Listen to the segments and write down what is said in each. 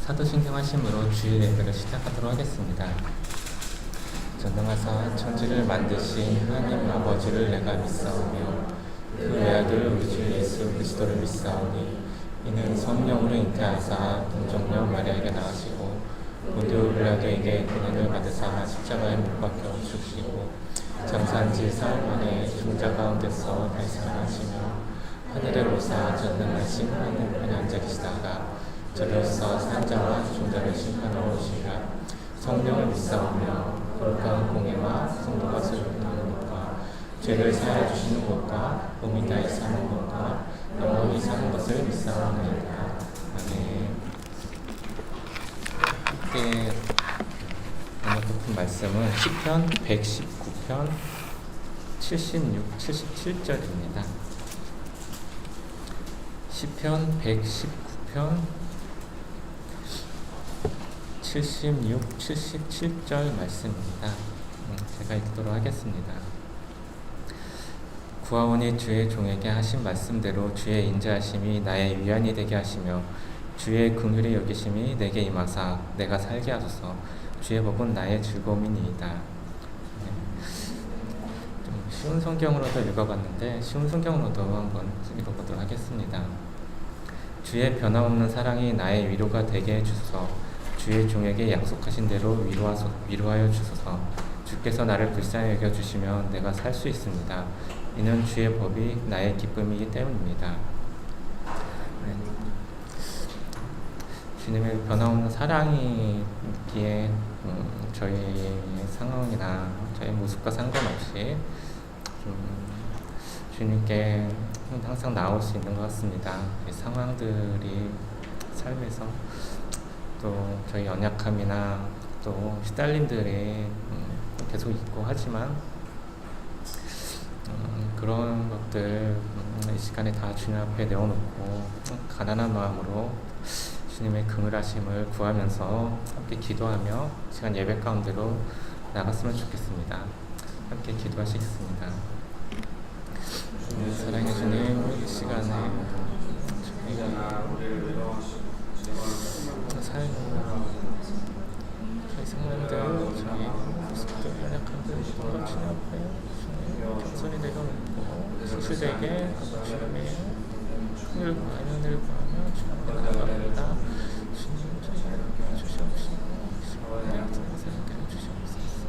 사도신경하심으로 주일 예배를 시작하도록 하겠습니다. 전능하사 천지를 만드신 하나님 아버지를 내가 믿사오며 그 외아들 우리 주 예수 그리스도를 믿사오니 이는 성령으로 잉태하사 동정녀 마리아에게 낳으시고 본디오 빌라도에게 고난을 받으사 십자가에 못 박혀 죽으시고 장사한 지 사흘 만에 중자 가운데서 다시 살아나시며 하늘에 오사 전능하신 하나님 편에 앉아 계시다가 저리로서 산자와 중자를 심판하러 오시리라. 성령을 믿사오며 거룩한 공예와 성도가 세우는 것과 죄를 사하여 주시는 것과 몸이 다시 사는 것과 영원히 사는 것을 믿사옵나이다. 아멘. 함께 오늘 듣은 말씀은 시편 119편 76, 77절입니다. 시편 119편 76, 77절 말씀입니다. 제가 읽도록 하겠습니다. 구하오니 주의 종에게 하신 말씀대로 주의 인자하심이 나의 위안이 되게 하시며 주의 긍휼히 여기심이 내게 임하사 내가 살게 하소서. 주의 법은 나의 즐거움이니이다. 좀 쉬운 성경으로도 읽어봤는데 쉬운 성경으로도 한번 읽어보도록 하겠습니다. 주의 변함없는 사랑이 나의 위로가 되게 해주소서. 주의 종에게 약속하신 대로 위로하여 주소서. 주께서 나를 불쌍히 여겨주시면 내가 살 수 있습니다. 이는 주의 법이 나의 기쁨이기 때문입니다. 주님의 변함없는 사랑이기에 저희 상황이나 저희 모습과 상관없이 주님께 항상 나올 수 있는 것 같습니다. 상황들이 삶에서 또 저희 연약함이나 또 시달림들이 계속 있고 하지만 그런 것들 이 시간에 다 주님 앞에 내어놓고 가난한 마음으로 주님의 긍휼하심을 구하면서 함께 기도하며 시간 예배 가운데로 나갔으면 좋겠습니다. 함께 기도하시겠습니다. 사랑해 주님, 이 시간에 저희 상황들, 저희 모습들, 연약함들 주님 앞에 주님 겸손히 내려놓고 진실되게 주님의 긍휼을 구하며 늘 구하며 주님 앞에 나아갑니다. 주님 저희에게 주시옵시고 시간에 약속한 사람들을 주시옵소서.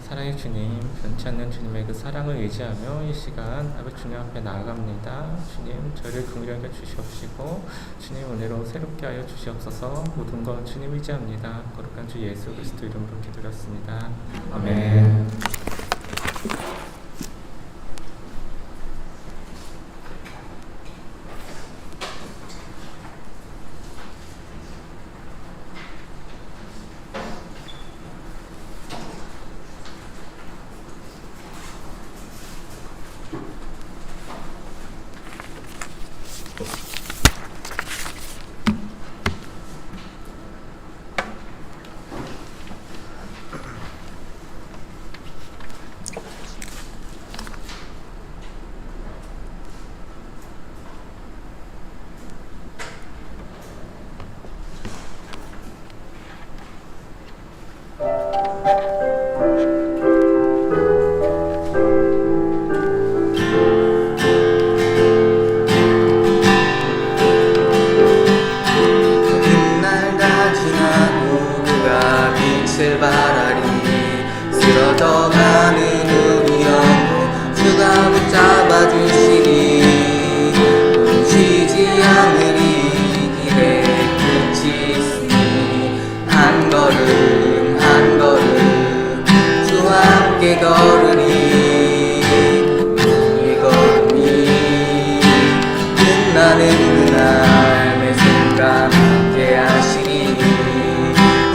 사랑의 주님, 변치 않는 주님의 그 사랑을 의지하며 이 시간 아버지 주님 앞에 나아갑니다. 주님, 저를 긍휼히 여겨 주시옵시고 주님 은혜로 새롭게 하여 주시옵소서. 모든 것 주님 의지합니다. 거룩한 주 예수 그리스도 이름으로 기도드렸습니다. 아멘. 걸으니 이 걸음이 끝나는 그날 매 순간 함께 하시니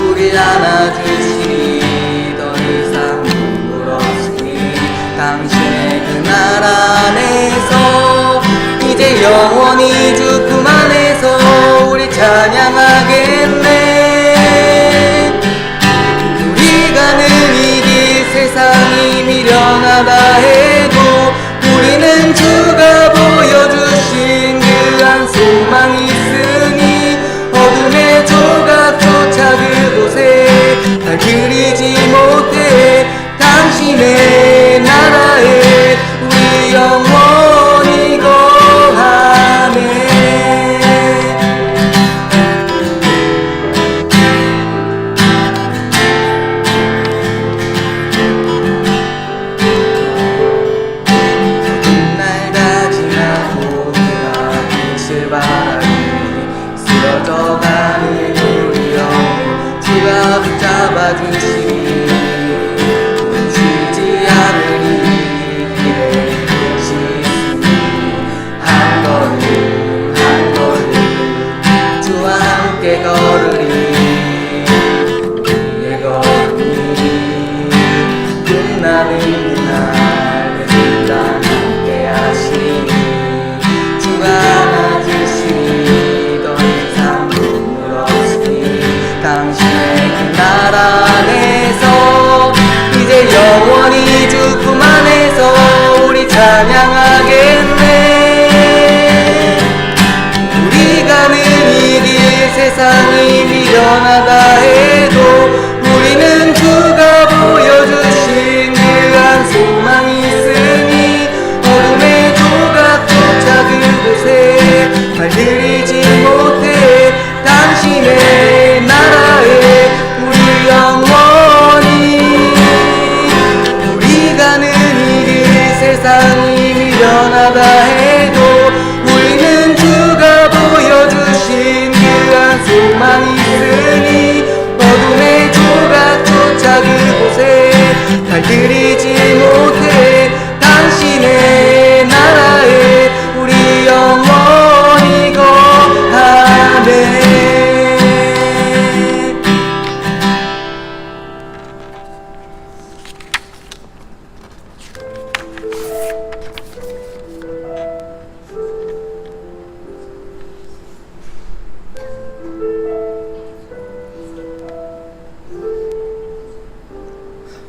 우릴 안아주시니 더 이상 눈물 없으니 당신의 그날 안에서 이제 영원히 주 품 안에서 우리 찬양하겠네. 우리가 늘 이길 세상이 달들이지 못해 당신의 나라에 우리 영원히 거하네.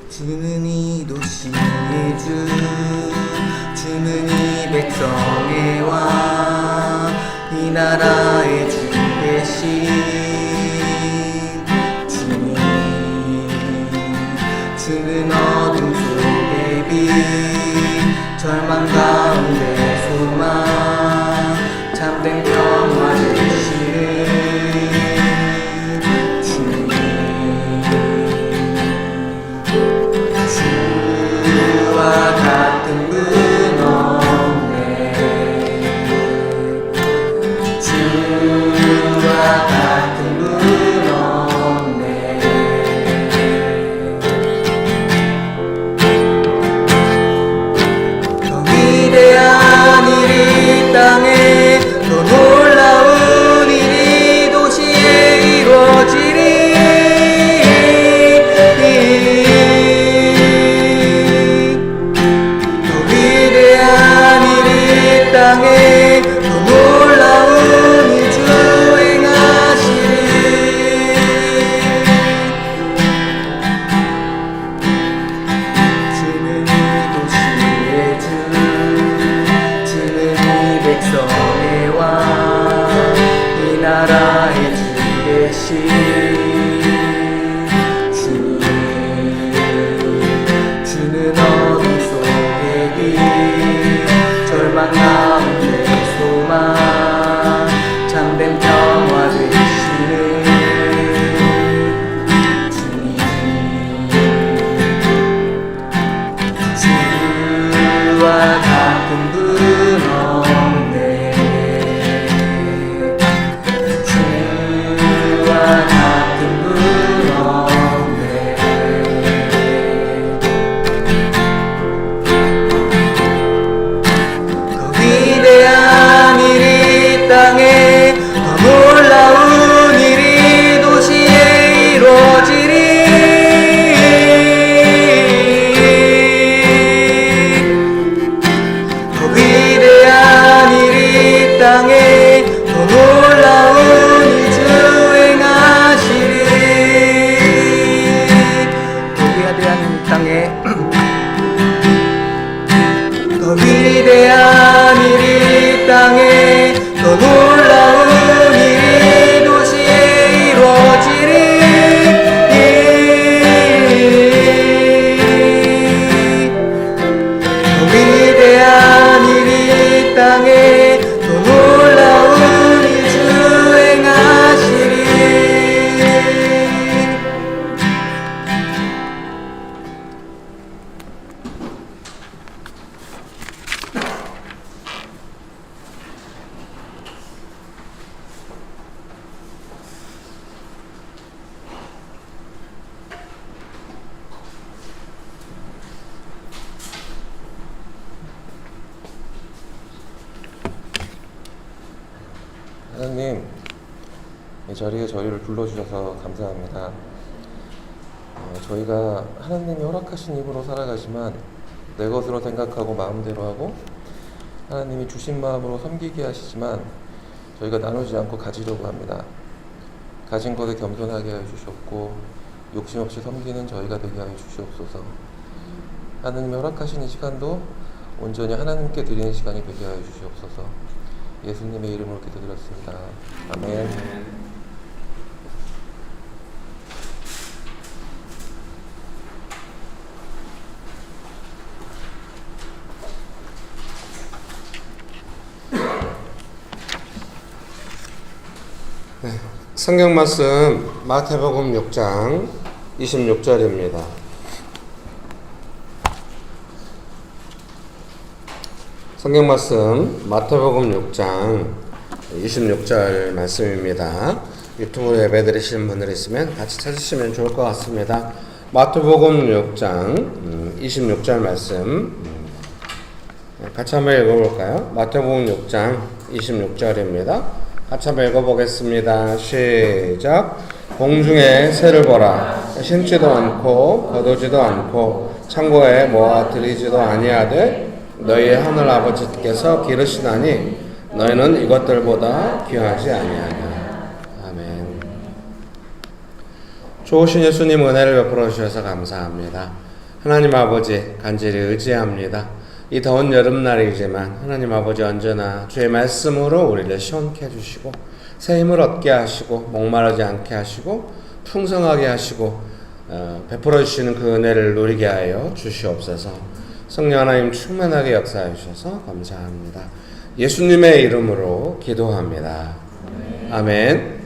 주는 이 도시의 주, 주는 이 백성의 왕, 이 나라의 주 대신 주님. 주는 어둠 속의 빛, 절망 가운데 소망, 참된 평화 되시는 주와 같은 분 없네. 주와 같은 분 없네. 더 위대한 일이 땅에, 더 놀라운 일이 도시에 이루어지리. 땅에 더 놀라운 일 주행하시리. 주는 이 도시의 주, 주는 이 백성의 왕, 이 나라의 주 대신 주님. 주는 어둠 속의 빛, 절망 가운데 소망, 참된 평화 되시는 주님. 주와 같은 분 없네. 주와 같은 분 없네. 위대한 일이 땅에, 더 놀라운 일이 도시에 이루어지리. 더 위대한 일이 땅에, 더 놀라운 일 주행하시리. 더 위대한 땅에 더 위대한 일이 땅에, 더 놀라운 일이 도시에 이루어지리. 더 위대한 일이 땅에, 더 놀라운 일 주행하시리. 하나님, 이 자리에 저희를 불러주셔서 감사합니다. 저희가 하나님이 허락하신 입으로 살아가지만 내 것으로 생각하고 마음대로 하고 하나님이 주신 마음으로 섬기게 하시지만 저희가 나누지 않고 가지려고 합니다. 가진 것에 겸손하게 하여 주셨고 욕심 없이 섬기는 저희가 되게 하여 주시옵소서. 하나님이 허락하신 이 시간도 온전히 하나님께 드리는 시간이 되게 하여 주시옵소서. 예수님의 이름으로 기도드렸습니다. 아멘. 네, 성경 말씀 마태복음 6장 26절입니다. 성경 말씀 마태복음 6장 26절 말씀입니다. 유튜브로 예배 드리시는 분들 있으면 같이 찾으시면 좋을 것 같습니다. 마태복음 6장 26절 말씀 같이 한번 읽어볼까요? 마태복음 6장 26절입니다. 같이 한번 읽어보겠습니다. 시작. 공중에 새를 보라. 심지도 않고 거두지도 않고 창고에 모아 들이지도 아니하되 너희 하늘 아버지께서 기르시나니 너희는 이것들보다 귀하지 아니하냐. 아멘. 좋으신 예수님 은혜를 베풀어 주셔서 감사합니다. 하나님 아버지 간절히 의지합니다. 이 더운 여름날이지만 하나님 아버지 언제나 주의 말씀으로 우리를 시원케 해주시고 새 힘을 얻게 하시고 목마르지 않게 하시고 풍성하게 하시고 베풀어 주시는 그 은혜를 누리게 하여 주시옵소서. 성령 하나님 충만하게 역사해 주셔서 감사합니다. 예수님의 이름으로 기도합니다. 아멘.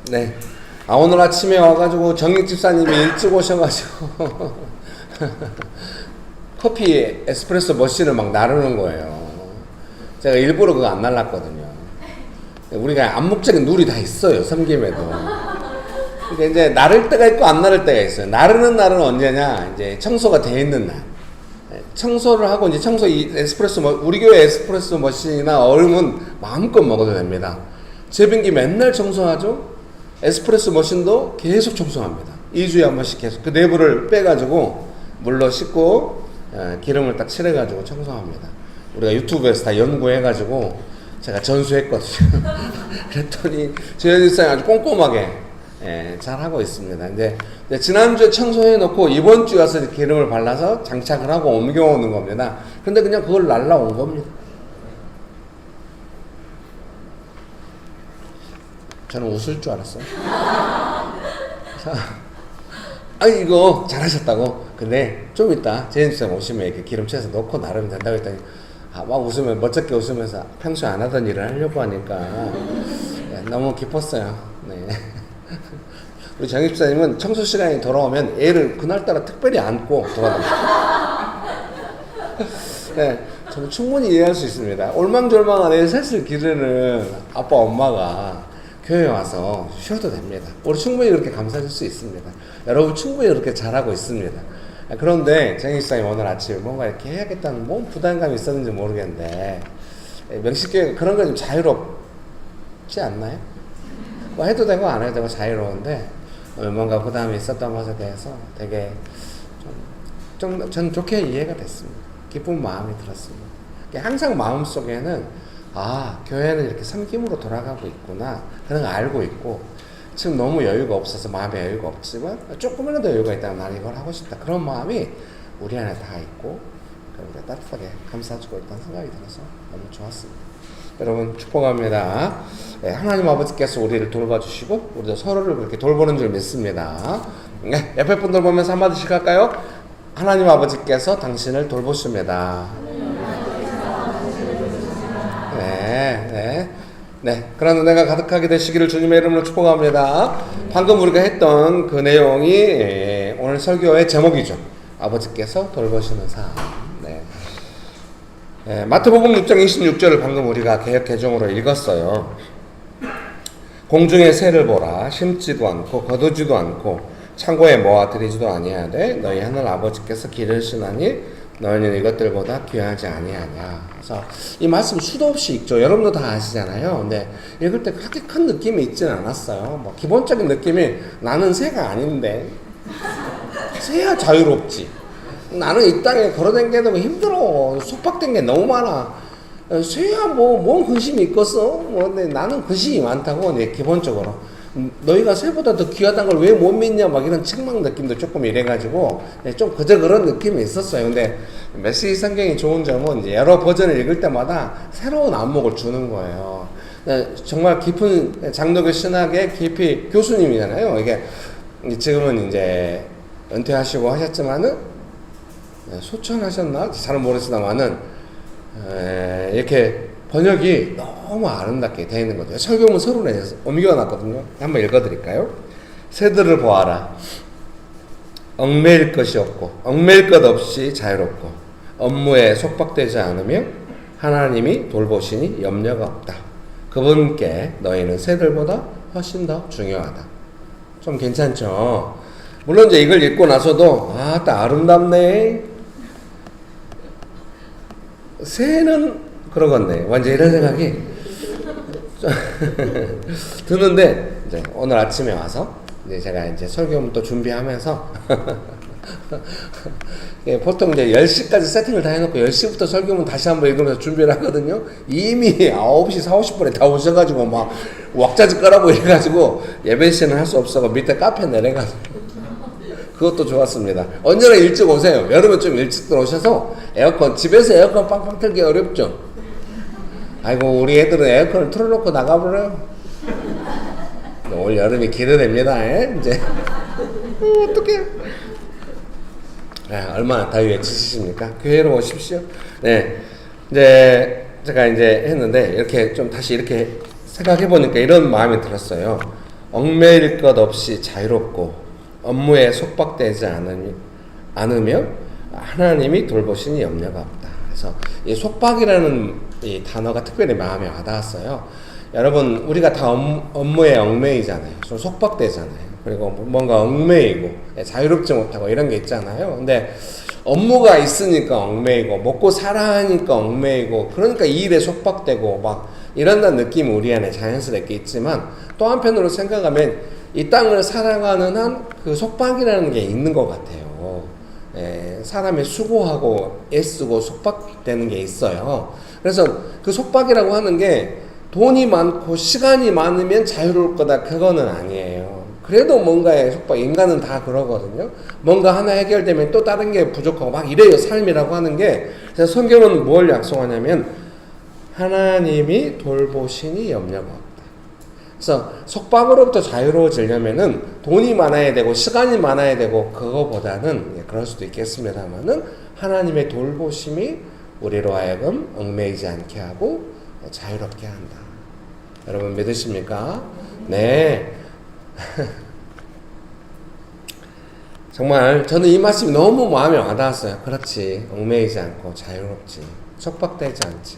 네. 오늘 아침에 와가지고 정익 집사님이 일찍 오셔가지고 커피 에스프레소 머신을 막 나르는 거예요. 제가 일부러 그거 안 날랐거든요. 우리가 암묵적인 룰이 다 있어요. 섬김에도. 근데 이제 나를 때가 있고 안 나를 때가 있어요. 나르는 날은 언제냐? 이제 청소가 돼 있는 날. 청소를 하고 이제 우리 교회 에스프레소 머신이나 얼음은 마음껏 먹어도 됩니다. 제빙기 맨날 청소하죠. 에스프레소 머신도 계속 청소합니다. 2주에 한 번씩 계속 그 내부를 빼가지고 물로 씻고 기름을 딱 칠해가지고 청소합니다. 우리가 유튜브에서 다 연구해가지고 제가 전수했거든요. 그랬더니 저희 집사님 아주 꼼꼼하게 잘하고 있습니다. 근데 지난주에 청소해놓고 이번 주에 와서 기름을 발라서 장착을 하고 옮겨오는 겁니다. 근데 그냥 그걸 날라온 겁니다. 저는 웃을 줄 알았어요. 아니 이거 잘하셨다고. 근데 좀 이따 제임스님 오시면 이렇게 기름채서 넣고 나르면 된다고 했더니 막 웃으면 멋쩍게 웃으면서 평소에 안 하던 일을 하려고 하니까 너무 기뻤어요. 네. 우리 정입사님은 청소 시간이 돌아오면 애를 그날따라 특별히 안고 돌아다닙니다. 네, 저는 충분히 이해할 수 있습니다. 올망졸망한 애 셋을 기르는 아빠 엄마가 교회에 와서 쉬어도 됩니다. 우리 충분히 그렇게 감사할 수 있습니다. 여러분 충분히 그렇게 잘하고 있습니다. 그런데 정익사님 오늘 아침에 뭔가 이렇게 해야겠다는 뭔 부담감이 있었는지 모르겠는데 명식교회 그런 거 좀 자유롭지 않나요? 뭐 해도 되고 안 해도 되고 자유로운데 뭔가 부담이 있었던 것에 대해서 되게 좀 전 좋게 이해가 됐습니다. 기쁜 마음이 들었습니다. 항상 마음속에는 교회는 이렇게 섬김으로 돌아가고 있구나 그런 거 알고 있고 지금 너무 여유가 없어서 마음에 여유가 없지만 조금이라도 여유가 있다면 나는 이걸 하고 싶다 그런 마음이 우리 안에 다 있고 우리가 따뜻하게 감싸주고 있다는 생각이 들어서 너무 좋았습니다. 여러분 축복합니다. 네, 하나님 아버지께서 우리를 돌봐주시고 우리도 서로를 그렇게 돌보는 줄 믿습니다. 네, 옆에 분들 보면서 한마디씩 할까요? 하나님 아버지께서 당신을 돌보십니다. 네. 그런 은혜가 가득하게 되시기를 주님의 이름으로 축복합니다. 방금 우리가 했던 그 내용이 오늘 설교의 제목이죠. 아버지께서 돌보시는 삶. 마태복음 6장 26절을 방금 우리가 개역 개정으로 읽었어요. 공중의 새를 보라. 심지도 않고 거두지도 않고 창고에 모아 들이지도 아니하되 너희 하늘 아버지께서 기르시나니 너희는 이것들보다 귀하지 아니하냐. 그래서 이 말씀 수도 없이 읽죠. 여러분도 다 아시잖아요. 근데 읽을 때 그렇게 큰 느낌이 있지는 않았어요. 뭐 기본적인 느낌이 나는 새가 아닌데 새야 자유롭지. 나는 이 땅에 걸어다니기도 힘들어. 속박된 게 너무 많아. 새야 뭔 근심이 있겠어? 근데 나는 근심이 많다고. 기본적으로 너희가 새보다 더 귀하다는 걸 왜 못 믿냐 막 이런 책망 느낌도 조금 이래가지고 좀 그저 그런 느낌이 있었어요. 근데 메시지 성경이 좋은 점은 이제 여러 버전을 읽을 때마다 새로운 안목을 주는 거예요. 정말 깊은 장로교 신학의 깊이 교수님이잖아요. 이게 지금은 이제 은퇴하시고 하셨지만은 소천하셨나? 잘은 모르겠습니다만은 이렇게 번역이 너무 아름답게 되어 있는 거죠. 설교문 서론에 옮겨놨거든요. 한번 읽어드릴까요? 새들을 보아라. 얽매일 것이 없고 얽매일 것 없이 자유롭고 업무에 속박되지 않으며 하나님이 돌보시니 염려가 없다. 그분께 너희는 새들보다 훨씬 더 중요하다. 좀 괜찮죠? 물론 이제 이걸 읽고 나서도 딱 아름답네. 새는 그러겠네. 완전 이런 생각이 드는데 이제 오늘 아침에 와서 이제 제가 이제 설교문 또 준비하면서 보통 이제 10시까지 세팅을 다 해놓고 10시부터 설교문 다시 한번 읽으면서 준비를 하거든요. 이미 9시 40분에 다 오셔가지고 막 왁자지 끄라고 이래가지고 예배 시간을 할 수 없어서 밑에 카페 내려가지고 그것도 좋았습니다. 언제나 일찍 오세요. 여름에 좀 일찍 들어오셔서 에어컨, 집에서 에어컨 빵빵 틀기 어렵죠. 아이고 우리 애들은 에어컨을 틀어놓고 나가버려요. 올 여름이 기대됩니다. 이제 어떡해. 얼마나 더위에 지치십니까? 교회로 오십시오. 네, 이제 제가 이제 했는데 이렇게 좀 다시 이렇게 생각해 보니까 이런 마음이 들었어요. 얽매일 것 없이 자유롭고 업무에 속박되지 않으며 하나님이 돌보시니 염려가 없다. 그래서 이 속박이라는 이 단어가 특별히 마음에 와닿았어요. 여러분 우리가 다 업무에 얽매이잖아요. 좀 속박되잖아요. 그리고 뭔가 얽매이고 자유롭지 못하고 이런 게 있잖아요. 근데 업무가 있으니까 얽매이고 먹고 살아야 하니까 얽매이고 그러니까 이 일에 속박되고 막 이런다는 느낌이 우리 안에 자연스럽게 있지만 또 한편으로 생각하면 이 땅을 살아가는 한 그 속박이라는 게 있는 것 같아요. 사람이 수고하고 애쓰고 속박되는 게 있어요. 그래서 그 속박이라고 하는 게 돈이 많고 시간이 많으면 자유로울 거다 그거는 아니에요. 그래도 뭔가의 속박, 인간은 다 그러거든요. 뭔가 하나 해결되면 또 다른 게 부족하고 막 이래요. 삶이라고 하는 게. 그래서 성경은 뭘 약속하냐면 하나님이 돌보시니 염려가 없다. 그래서 속박으로부터 자유로워지려면은 돈이 많아야 되고 시간이 많아야 되고 그거보다는 그럴 수도 있겠습니다만은 하나님의 돌보심이 우리로 하여금 얽매이지 않게 하고 자유롭게 한다. 여러분 믿으십니까? 네. 정말 저는 이 말씀이 너무 마음에 와닿았어요. 그렇지. 얽매이지 않고 자유롭지. 속박되지 않지.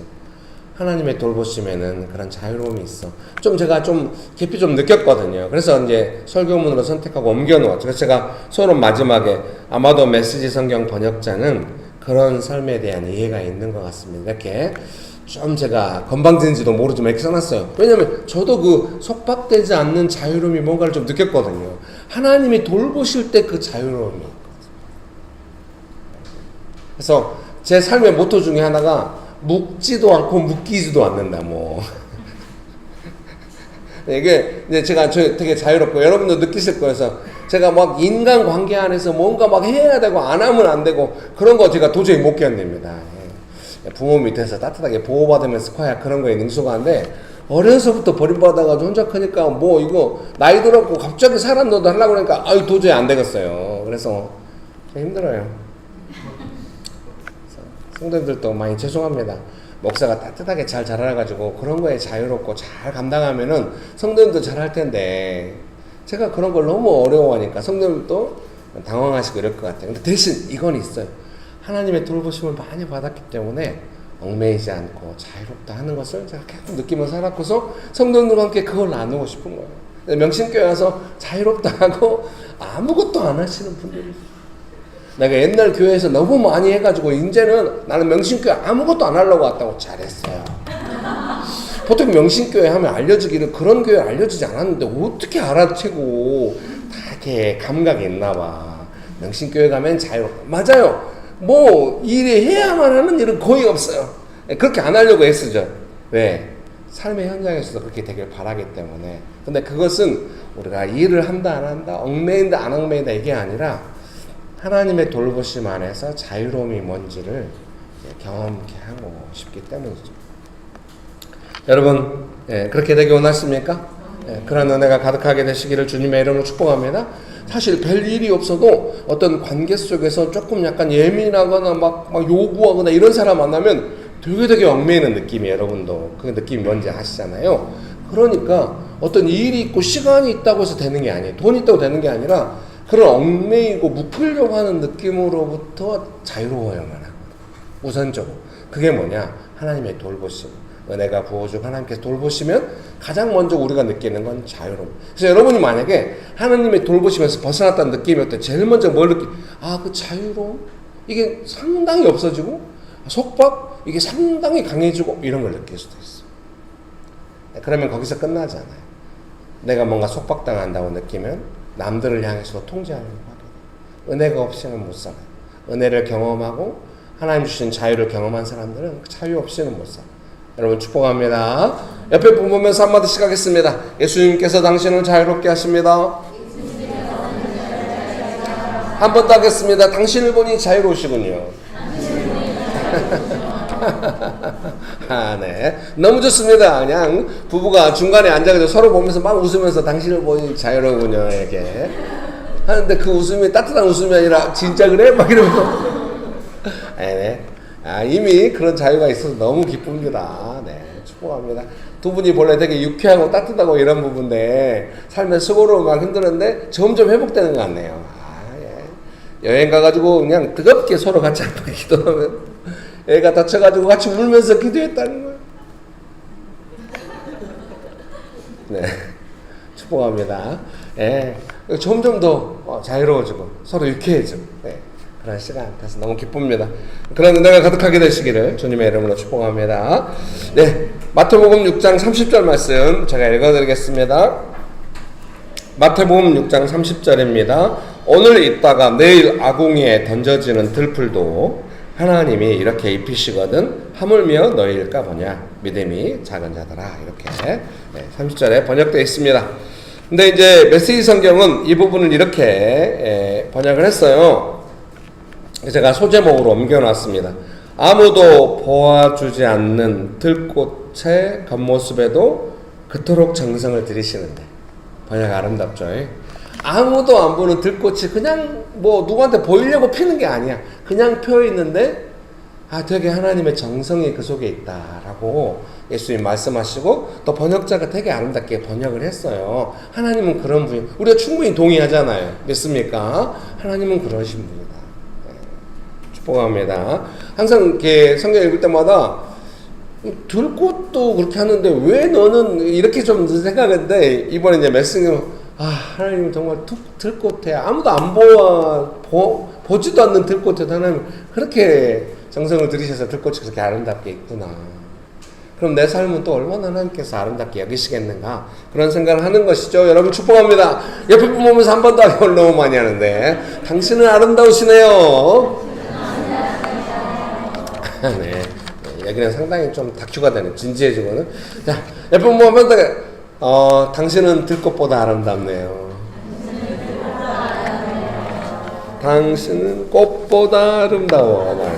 하나님의 돌보심에는 그런 자유로움이 있어. 좀 제가 좀 깊이 좀 느꼈거든요. 그래서 이제 설교문으로 선택하고 옮겨놓았죠. 그래서 제가 서론 마지막에 아마도 메시지 성경 번역자는 그런 삶에 대한 이해가 있는 것 같습니다. 이렇게 좀 제가 건방진지도 모르지만 이렇게 써놨어요. 왜냐면 저도 그 속박되지 않는 자유로움이 뭔가를 좀 느꼈거든요. 하나님이 돌보실 때 그 자유로움이 있거든요. 그래서 제 삶의 모토 중에 하나가 묶지도 않고 묶이지도 않는다. 뭐 이게 이제 제가 되게 자유롭고 여러분도 느끼실 거여서 제가 막 인간 관계 안에서 뭔가 막 해야 되고 안 하면 안 되고 그런 거 제가 도저히 못 견딥니다. 부모 밑에서 따뜻하게 보호받으면서 커야 그런 거에 능숙한데 어려서부터 버림받아가지고 혼자 크니까 뭐 이거 나이 들었고 갑자기 사람 너도 하려고 그러니까 아유 도저히 안 되겠어요. 그래서 힘들어요. 성도님들도 많이 죄송합니다. 목사가 따뜻하게 잘 자라가지고 그런 거에 자유롭고 잘 감당하면은 성도님도 잘할 텐데 제가 그런 걸 너무 어려워하니까 성도님도 당황하시고 이럴 것 같아요. 근데 대신 이건 있어요. 하나님의 돌보심을 많이 받았기 때문에 얽매이지 않고 자유롭다 하는 것을 제가 계속 느끼면서 살았고서 성도님들과 함께 그걸 나누고 싶은 거예요. 명신교회 와서 자유롭다 하고 아무것도 안 하시는 분들이 있어요. 내가 옛날 교회에서 너무 많이 해가지고 이제는 나는 명신교회 아무것도 안 하려고 왔다고. 잘했어요. 보통 명신교회 하면 알려지기를 그런 교회 알려지지 않았는데 어떻게 알아채고 다 이렇게 감각이 있나 봐. 명신교회 가면 자유롭고 맞아요. 뭐 일이 해야만 하는 일은 거의 없어요. 그렇게 안 하려고 애쓰죠. 왜? 삶의 현장에서도 그렇게 되길 바라기 때문에. 근데 그것은 우리가 일을 한다 안 한다 얽매인다 안 얽매인다 이게 아니라 하나님의 돌보심 안에서 자유로움이 뭔지를 경험케 하고 싶기 때문이죠. 여러분 그렇게 되기 원하십니까? 그런 은혜가 가득하게 되시기를 주님의 이름으로 축복합니다. 사실 별 일이 없어도 어떤 관계 속에서 조금 약간 예민하거나 막 요구하거나 이런 사람 만나면 되게 얽매이는 느낌이 여러분도 그 느낌이 뭔지 아시잖아요. 그러니까 어떤 일이 있고 시간이 있다고 해서 되는 게 아니에요. 돈이 있다고 되는 게 아니라 그런 얽매이고 묶으려고 하는 느낌으로부터 자유로워야만 하거든요. 우선적으로. 그게 뭐냐? 하나님의 돌보심. 은혜가 부어주고 하나님께서 돌보시면 가장 먼저 우리가 느끼는 건 자유로움. 그래서 여러분이 만약에 하나님의 돌보시면서 벗어났다는 느낌이 때 제일 먼저 뭘 그 자유로움? 이게 상당히 없어지고 속박? 이게 상당히 강해지고 이런 걸 느낄 수도 있어. 그러면 거기서 끝나지 않아요. 내가 뭔가 속박당한다고 느끼면 남들을 향해서 통제하려고 하게 돼. 은혜가 없이는 못 살아요. 은혜를 경험하고 하나님 주신 자유를 경험한 사람들은 자유 없이는 못 살아요. 여러분 축복합니다. 옆에 분 보면서 한마디씩 하겠습니다. 예수님께서 당신을 자유롭게 하십니다. 한 번 더 하겠습니다. 당신을 보니 자유로우시군요. 네. 너무 좋습니다. 그냥 부부가 중간에 앉아서 서로 보면서 막 웃으면서 당신을 보니 자유로우군요. 이렇게 하는데 그 웃음이 따뜻한 웃음이 아니라 진짜 그래? 막 이러면서 네. 이미 그런 자유가 있어서 너무 기쁩니다. 네. 축복합니다. 두 분이 본래 되게 유쾌하고 따뜻하고 이런 부분인데 삶에 수고로 막 힘들었는데 점점 회복되는 것 같네요. 여행 가가지고 그냥 뜨겁게 서로 같이 아프게 기도하면 애가 다쳐가지고 같이 울면서 기도했다는 거예요. 네, 축복합니다. 예, 점점 더 자유로워지고 서로 유쾌해지고 그런 시간 돼서 너무 기쁩니다. 그런 은혜가 가득하게 되시기를 주님의 이름으로 축복합니다. 네, 마태복음 6장 30절 말씀 제가 읽어드리겠습니다. 마태복음 6장 30절입니다. 오늘 있다가 내일 아궁이에 던져지는 들풀도 하나님이 이렇게 입히시거든 하물며 너희일까 보냐 믿음이 작은 자들아. 이렇게 30절에 번역되어 있습니다. 근데 이제 메시지 성경은 이 부분을 이렇게 번역을 했어요. 제가 소제목으로 옮겨놨습니다. 아무도 보아주지 않는 들꽃의 겉모습에도 그토록 정성을 들이시는데. 번역 아름답죠. 아무도 안 보는 들꽃이 그냥 뭐 누구한테 보이려고 피는 게 아니야. 그냥 펴 있는데 되게 하나님의 정성이 그 속에 있다라고 예수님 말씀하시고 또 번역자가 되게 아름답게 번역을 했어요. 하나님은 그런 분이 우리가 충분히 동의하잖아요. 믿습니까? 하나님은 그러신 분이다. 축복합니다. 항상 이렇게 성경 읽을 때마다 들꽃도 그렇게 하는데 왜 너는 이렇게 좀 생각했는데 이번에 이제 말씀은 하나님 정말 들꽃에 아무도 안 보지도 않는 들꽃에 하나님 그렇게 정성을 들이셔서 들꽃이 그렇게 아름답게 있구나. 그럼 내 삶은 또 얼마나 하나님께서 아름답게 여기시겠는가 그런 생각을 하는 것이죠. 여러분 축복합니다. 옆에 분 보면서 한 번 더 하기 너무 많이 하는데 당신은 아름다우시네요. 네. 여기는 상당히 좀 다큐가 되는 진지해지고는 자 옆에 보면 당신은 들꽃보다 아름답네요. 당신은 꽃보다 아름다워.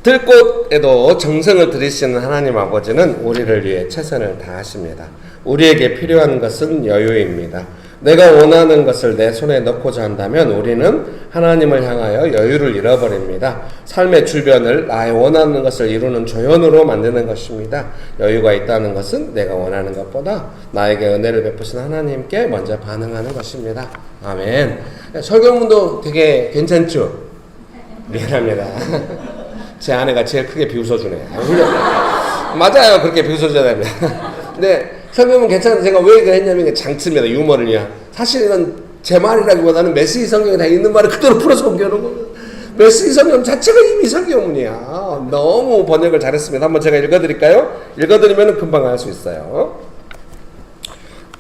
들꽃에도 정성을 들이시는 하나님 아버지는 우리를 위해 최선을 다하십니다. 우리에게 필요한 것은 여유입니다. 내가 원하는 것을 내 손에 넣고자 한다면 우리는 하나님을 향하여 여유를 잃어버립니다. 삶의 주변을 나의 원하는 것을 이루는 조연으로 만드는 것입니다. 여유가 있다는 것은 내가 원하는 것보다 나에게 은혜를 베푸신 하나님께 먼저 반응하는 것입니다. 아멘. 설교문도 되게 괜찮죠? 미안합니다. 제 아내가 제일 크게 비웃어주네. 맞아요. 그렇게 비웃어줘야 됩니다. 근데 설교문 괜찮은데 제가 왜 그랬냐면 장치입니다. 유머를 위한. 사실은 제 말이라기보다는 메시지 성경에 다 있는 말을 그대로 풀어서 옮겨놓은 겁니다. 메시지 성경 자체가 이미 설교문이야. 너무 번역을 잘했습니다. 한번 제가 읽어드릴까요? 읽어드리면 금방 알 수 있어요.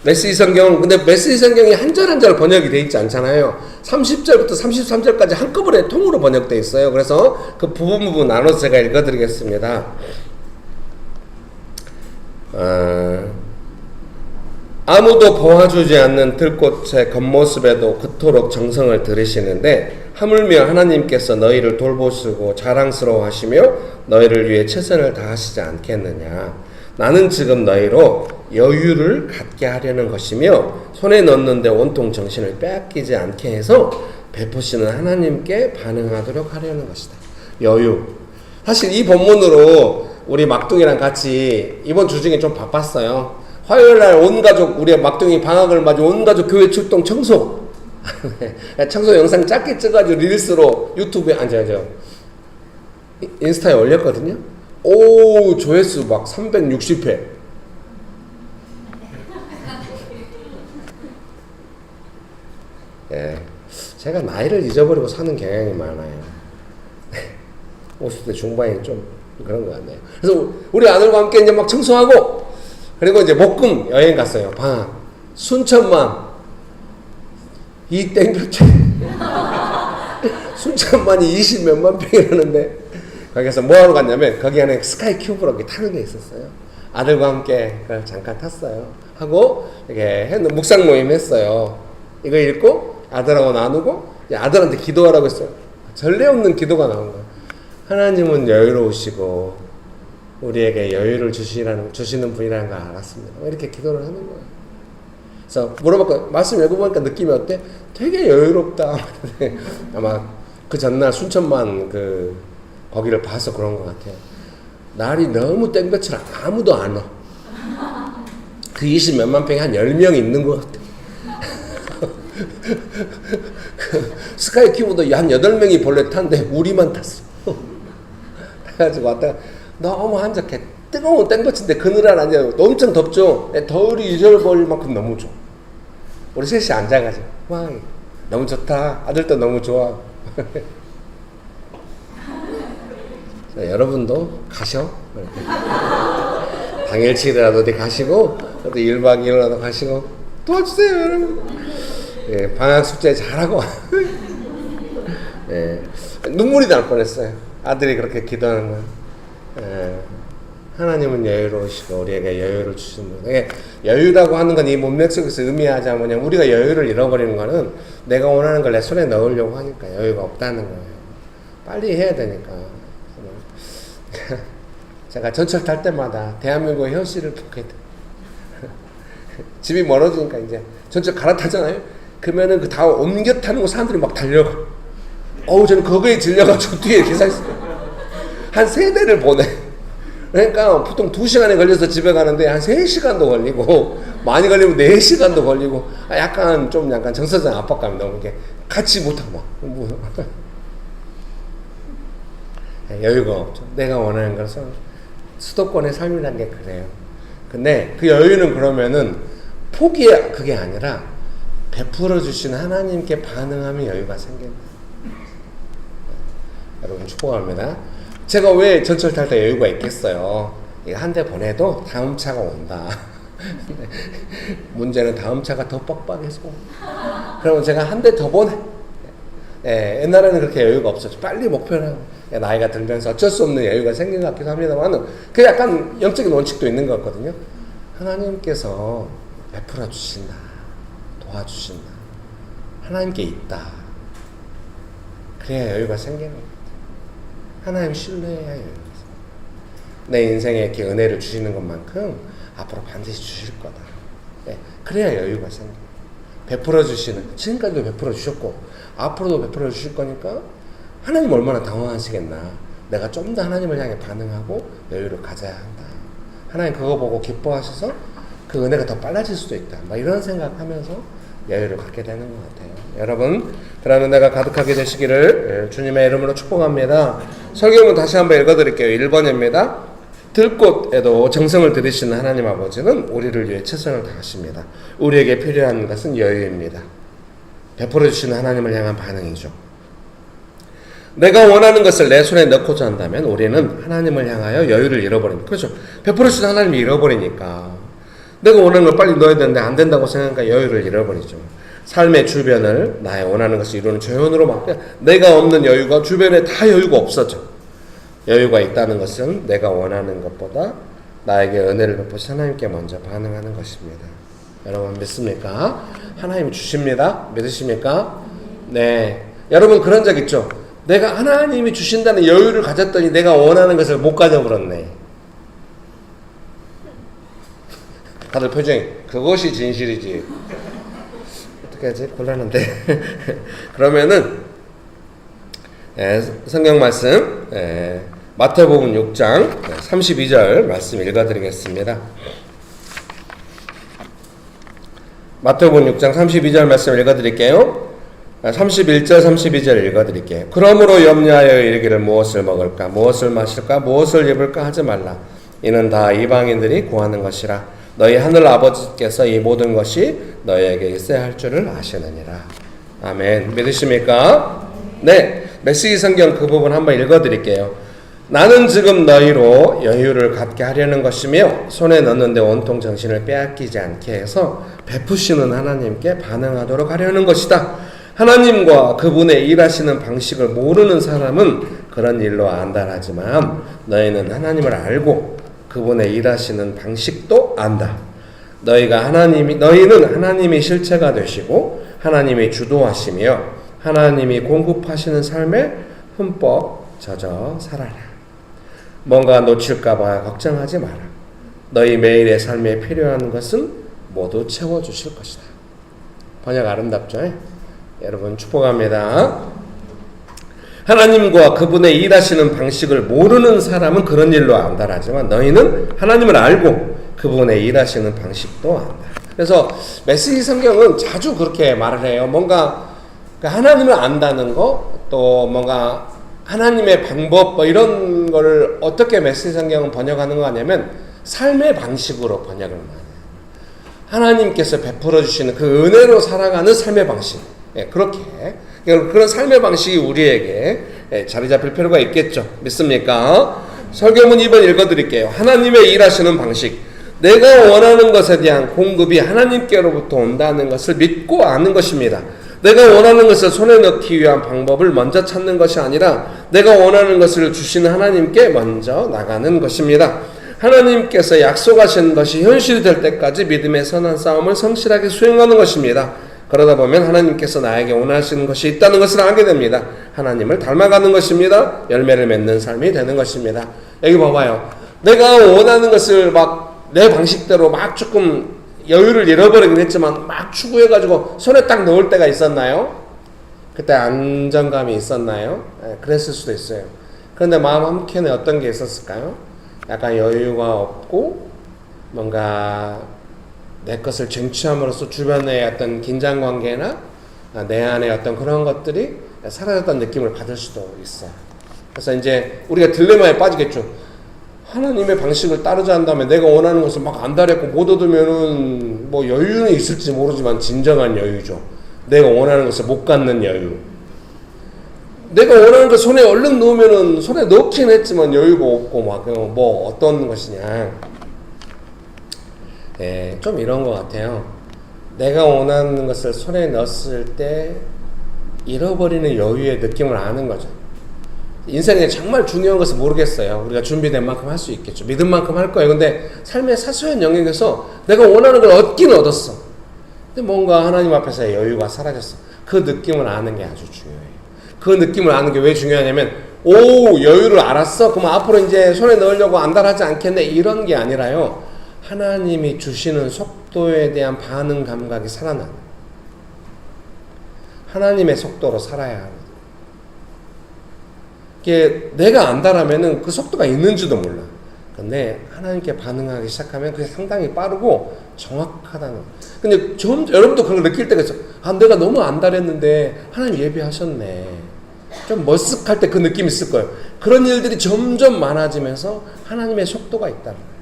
메시지 성경, 근데 메시지 성경이 한 절 한 절 번역이 되어 있지 않잖아요. 30절부터 33절까지 한꺼번에 통으로 번역되어 있어요. 그래서 그 부분 나눠서 제가 읽어드리겠습니다. 아무도 보아주지 않는 들꽃의 겉모습에도 그토록 정성을 들이시는데 하물며 하나님께서 너희를 돌보시고 자랑스러워하시며 너희를 위해 최선을 다하시지 않겠느냐. 나는 지금 너희로 여유를 갖게 하려는 것이며 손에 넣는데 온통 정신을 빼앗기지 않게 해서 베푸시는 하나님께 반응하도록 하려는 것이다. 여유. 사실 이 본문으로 우리 막둥이랑 같이 이번 주 중에 좀 바빴어요. 화요일날 온 가족, 우리 막둥이 방학을 맞아 온 가족 교회 출동 청소. 청소 영상 짧게 찍어가지고 릴스로 유튜브에 인스타에 올렸거든요. 오, 조회수 막 360회. 예, 제가 나이를 잊어버리고 사는 경향이 많아요. 50대 중반이 좀 그런 것 같네요. 그래서 우리 아들과 함께 이제 막 청소하고, 그리고 이제 목금 여행 갔어요. 방학. 순천만. 이 땡볕에. 순천만이 20몇만 평이라는데, 거기서 뭐 하러 갔냐면, 거기 안에 스카이 큐브로 타는 게 있었어요. 아들과 함께 그걸 잠깐 탔어요. 하고, 이렇게 묵상 모임 했어요. 이거 읽고, 아들하고 나누고, 아들한테 기도하라고 했어요. 전례 없는 기도가 나온 거예요. 하나님은 여유로우시고 우리에게 여유를 주시는 분이라는 걸 알았습니다. 이렇게 기도를 하는 거예요. 그래서 물어봤고, 말씀 읽어보니까 느낌이 어때? 되게 여유롭다. 아마 그 전날 순천만 거기를 봐서 그런 것 같아요. 날이 너무 땡볕이라 아무도 안 와. 그 20몇만 평에 한 10명 있는 것 같아요. 스카이 큐브도 한 8명이 본래 탔는데 우리만 탔어. 그래가지고 왔다가 너무 한적해. 뜨거운 땡볕인데 그늘은 아니에요. 엄청 덥죠. 더울이 잊어버릴 만큼 너무 좋아. 우리 셋이 앉아가지고 와, 너무 좋다. 아들도 너무 좋아. 자, 여러분도 가셔. 당일치기라도 어디 가시고, 어디 1박 2일라도 가시고 도와주세요, 여러분. 예, 방학 숙제 잘하고. 예, 눈물이 날 뻔했어요. 아들이 그렇게 기도하는 건. 예, 하나님은 여유로우시고 우리에게 여유를 주시는 분. 예, 여유라고 하는 건 이 문맥 속에서 의미하자면 뭐냐면, 우리가 여유를 잃어버리는 거는 내가 원하는 걸 내 손에 넣으려고 하니까 여유가 없다는 거예요. 빨리 해야 되니까. 제가 전철 탈 때마다 대한민국의 현실을 보게 돼. 집이 멀어지니까 이제 전철 갈아타잖아요. 그러면은 그 다 옮겨 타는 거 사람들이 막 달려가. 저는 거기에 질려가지고 뒤에 이렇게 서 있어요. 한 3대를 보내. 그러니까 보통 2시간에 걸려서 집에 가는데 한 3시간도 걸리고, 많이 걸리면 4시간도 걸리고, 약간 정서적 압박감이 너무 이렇게 같이 못하고 막. 여유가 없죠. 내가 원하는 것은 수도권의 삶이라는 게 그래요. 근데 그 여유는 그러면은 그게 아니라 베풀어 주신 하나님께 반응하면 여유가 생깁니다. 여러분 축복합니다. 제가 왜 전철 탈 때 여유가 있겠어요? 이거 한 대 보내도 다음 차가 온다. 문제는 다음 차가 더 빡빡해서. 그러면 제가 한 대 더 보내. 예, 옛날에는 그렇게 여유가 없었죠. 빨리 목표를 나이가 들면서 어쩔 수 없는 여유가 생긴 것 같기도 합니다만, 그 약간 영적인 원칙도 있는 것 같거든요. 하나님께서 베풀어 주신다, 도와주신다, 하나님께 있다. 그래야 여유가 생기는 겁니다. 하나님 신뢰해야 여유가 생깁니다. 내 인생에 이렇게 은혜를 주시는 것만큼 앞으로 반드시 주실 거다. 네, 그래야 여유가 생깁니다. 베풀어 주시는, 지금까지도 베풀어 주셨고 앞으로도 베풀어 주실 거니까 하나님 얼마나 당황하시겠나. 내가 좀 더 하나님을 향해 반응하고 여유를 가져야 한다. 하나님 그거 보고 기뻐하셔서 그 은혜가 더 빨라질 수도 있다. 막 이런 생각하면서 여유를 갖게 되는 것 같아요. 여러분, 그런 은혜가 가득하게 되시기를 주님의 이름으로 축복합니다. 설교문 다시 한번 읽어드릴게요. 1번입니다. 들꽃에도 정성을 들이시는 하나님 아버지는 우리를 위해 최선을 다하십니다. 우리에게 필요한 것은 여유입니다. 베풀어 주시는 하나님을 향한 반응이죠. 내가 원하는 것을 내 손에 넣고자 한다면 우리는 하나님을 향하여 여유를 잃어버립니다. 그렇죠. 베풀어 주시는 하나님을 잃어버리니까 내가 원하는 걸 빨리 넣어야 되는데 안 된다고 생각하니까 여유를 잃어버리죠. 삶의 주변을 나의 원하는 것을 이루는 조연으로 맡겨 내가 없는 여유가 주변에 다 여유가 없어져. 여유가 있다는 것은 내가 원하는 것보다 나에게 은혜를 베푸신 하나님께 먼저 반응하는 것입니다. 여러분 믿습니까? 하나님 주십니다. 믿으십니까? 네. 여러분 그런 적 있죠? 내가 하나님이 주신다는 여유를 가졌더니 내가 원하는 것을 못 가져버렸네. 다들 표정이 그것이 진실이지. 어떻게 하지? 곤란한데. 그러면은 성경 말씀 마태복음 6장 32절 말씀 읽어드리겠습니다. 마태복음 6장 32절 말씀 읽어드릴게요. 31절 32절 읽어드릴게요. 그러므로 염려하여 이르기를 무엇을 먹을까 무엇을 마실까 무엇을 입을까 하지 말라. 이는 다 이방인들이 구하는 것이라. 너희 하늘 아버지께서 이 모든 것이 너희에게 있어야 할 줄을 아시느니라. 아멘. 믿으십니까? 네. 메시지 성경 그 부분 한번 읽어드릴게요. 나는 지금 너희로 여유를 갖게 하려는 것이며 손에 넣는데 온통 정신을 빼앗기지 않게 해서 베푸시는 하나님께 반응하도록 하려는 것이다. 하나님과 그분의 일하시는 방식을 모르는 사람은 그런 일로 안달하지만 너희는 하나님을 알고 그분의 일하시는 방식도 안다. 너희는 하나님이 실체가 되시고 하나님이 주도하시며 하나님이 공급하시는 삶에 흠뻑 젖어 살아라. 뭔가 놓칠까봐 걱정하지 마라. 너희 매일의 삶에 필요한 것은 모두 채워주실 것이다. 번역 아름답죠? 여러분 축복합니다. 하나님과 그분의 일하시는 방식을 모르는 사람은 그런 일로 안달하지만 너희는 하나님을 알고 그분의 일하시는 방식도 안다. 그래서 메시지 성경은 자주 그렇게 말을 해요. 뭔가 하나님을 안다는 거, 또 뭔가 하나님의 방법 뭐 이런 거를 어떻게 메시지 성경은 번역하는 거 아니면 삶의 방식으로 번역을 많이 해요. 하나님께서 베풀어 주시는 그 은혜로 살아가는 삶의 방식. 그렇게 그런 삶의 방식이 우리에게 자리 잡힐 필요가 있겠죠. 믿습니까? 설교문 2번 읽어드릴게요. 하나님의 일하시는 방식. 내가 원하는 것에 대한 공급이 하나님께로부터 온다는 것을 믿고 아는 것입니다. 내가 원하는 것을 손에 넣기 위한 방법을 먼저 찾는 것이 아니라 내가 원하는 것을 주시는 하나님께 먼저 나가는 것입니다. 하나님께서 약속하신 것이 현실이 될 때까지 믿음의 선한 싸움을 성실하게 수행하는 것입니다. 그러다 보면 하나님께서 나에게 원하시는 것이 있다는 것을 알게 됩니다. 하나님을 닮아가는 것입니다. 열매를 맺는 삶이 되는 것입니다. 여기 봐봐요. 내가 원하는 것을 막 내 방식대로 막 조금 여유를 잃어버리긴 했지만 막 추구해가지고 손에 딱 넣을 때가 있었나요? 그때 안정감이 있었나요? 그랬을 수도 있어요. 그런데 마음 한켠에 어떤 게 있었을까요? 약간 여유가 없고 뭔가 내 것을 쟁취함으로써 주변의 어떤 긴장관계나 내 안에 어떤 그런 것들이 사라졌다는 느낌을 받을 수도 있어요. 그래서 이제 우리가 딜레마에 빠지겠죠. 하나님의 방식을 따르자 한다면 내가 원하는 것을 막 안달했고 못 얻으면은 뭐 여유는 있을지 모르지만 진정한 여유죠. 내가 원하는 것을 못 갖는 여유. 내가 원하는 걸 손에 얼른 넣으면은 손에 넣긴 했지만 여유가 없고 막 뭐 어떤 것이냐. 좀 이런 것 같아요. 내가 원하는 것을 손에 넣었을 때 잃어버리는 여유의 느낌을 아는 거죠. 인생에 정말 중요한 것을 모르겠어요. 우리가 준비된 만큼 할 수 있겠죠. 믿은 만큼 할 거예요. 근데 삶의 사소한 영역에서 내가 원하는 걸 얻긴 얻었어. 근데 뭔가 하나님 앞에서의 여유가 사라졌어. 그 느낌을 아는 게 아주 중요해요. 그 느낌을 아는 게 왜 중요하냐면 여유를 알았어? 그럼 앞으로 이제 손에 넣으려고 안달하지 않겠네? 이런 게 아니라요. 하나님이 주시는 속도에 대한 반응 감각이 살아나는 하나님의 속도로 살아야 합니다. 이게 내가 안다라면은 그 속도가 있는지도 몰라. 근데 하나님께 반응하기 시작하면 그게 상당히 빠르고 정확하다는. 근데 여러분도 그런 걸 느낄 때가 있어. 내가 너무 안달했는데 하나님 예비하셨네. 좀 머쓱할 때 그 느낌이 있을 거예요. 그런 일들이 점점 많아지면서 하나님의 속도가 있다는 거예요.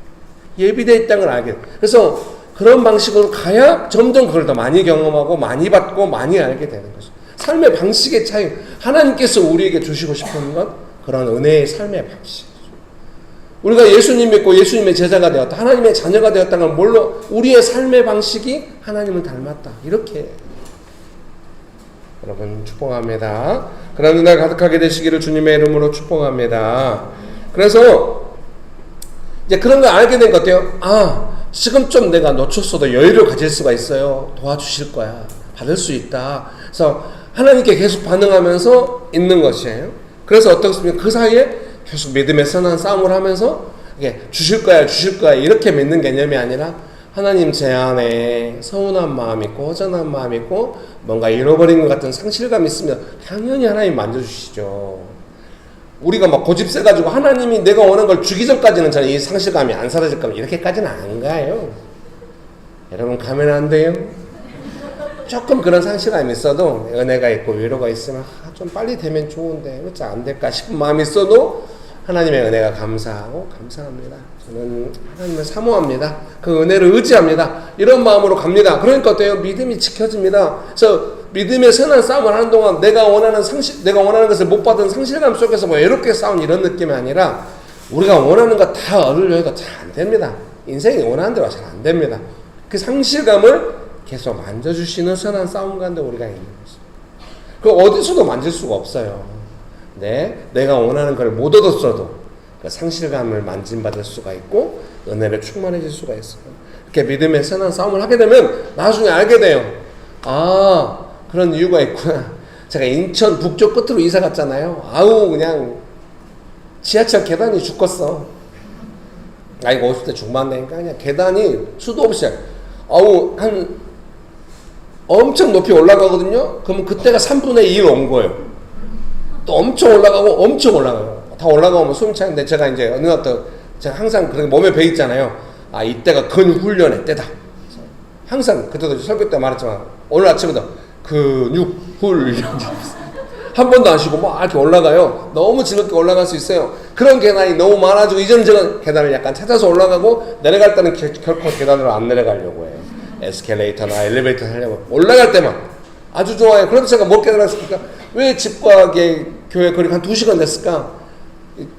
예비되어 있다는 걸 알게 돼요. 그래서 그런 방식으로 가야 점점 그걸 더 많이 경험하고 많이 받고 많이 알게 되는 거죠. 삶의 방식의 차이. 하나님께서 우리에게 주시고 싶은 건 그런 은혜의 삶의 방식. 우리가 예수님 믿고 예수님의 제자가 되었다. 하나님의 자녀가 되었다는 건 뭘로? 우리의 삶의 방식이 하나님을 닮았다. 이렇게. 여러분 축복합니다. 그런 은혜가 가득하게 되시기를 주님의 이름으로 축복합니다. 그래서 이제 그런 걸 알게 된 것 같아요. 지금 좀 내가 놓쳤어도 여유를 가질 수가 있어요. 도와주실 거야. 받을 수 있다. 그래서 하나님께 계속 반응하면서 있는 것이에요. 그래서 어떻습니까? 그 사이에 계속 믿음의 선한 싸움을 하면서 주실 거야 이렇게 믿는 개념이 아니라 하나님 제 안에 서운한 마음 있고 허전한 마음 있고 뭔가 잃어버린 것 같은 상실감이 있으면 당연히 하나님 만져주시죠. 우리가 막 고집 세가지고 하나님이 내가 원하는 걸 주기 전까지는 저는 이 상실감이 안 사라질 거면 이렇게까지는 안 가요. 여러분 가면 안 돼요. 조금 그런 상실감이 있어도 은혜가 있고 위로가 있으면 좀 빨리 되면 좋은데 어찌 안 될까 싶은 마음이 있어도 하나님의 은혜가 감사하고 감사합니다. 저는 하나님을 사모합니다. 그 은혜를 의지합니다. 이런 마음으로 갑니다. 그러니까 어때요? 믿음이 지켜집니다. 그래서 믿음의 선한 싸움을 하는 동안 내가 원하는 것을 못 받은 상실감 속에서 뭐 외롭게 싸운 이런 느낌이 아니라 우리가 원하는 거 다 얻으려 해도 잘 안 됩니다. 인생이 원하는 대로 잘 안 됩니다. 그 상실감을 계속 만져주시는 선한 싸움 가운데 우리가 있는 것입니다. 그 어디서도 만질 수가 없어요. 네, 내가 원하는 걸 못 얻었어도 그 상실감을 만짐받을 수가 있고 은혜를 충만해질 수가 있어요. 이렇게 믿음의 선한 싸움을 하게 되면 나중에 알게 돼요. 아, 그런 이유가 있구나. 제가 인천 북쪽 끝으로 이사 갔잖아요. 아우 그냥 지하철 계단이 죽겠어. 이거 50대 중반 되니까 그냥 계단이 수도 없이 아우 한 엄청 높이 올라가거든요. 그러면 그때가 3분의 1 온 거예요. 또 엄청 올라가고 엄청 올라가요. 다 올라가면 숨이 차는데 제가 이제 어느 날 제가 항상 그렇게 몸에 배 있잖아요. 아 이때가 근육 훈련의 때다. 항상 그때도 설교 때 말했지만 오늘 아침에도 근육 훈련 한 번도 안 쉬고 막 이렇게 올라가요. 너무 즐겁게 올라갈 수 있어요. 그런 계단이 너무 많아지고 이전저전 계단을 약간 찾아서 올라가고 내려갈 때는 결코 계단으로 안 내려가려고 해요. 에스컬레이터나 엘리베이터 타려고 올라갈 때만 아주 좋아요. 그래도 제가 못 깨달았으니까 왜 집과 교회 거리가 한 2시간 됐을까?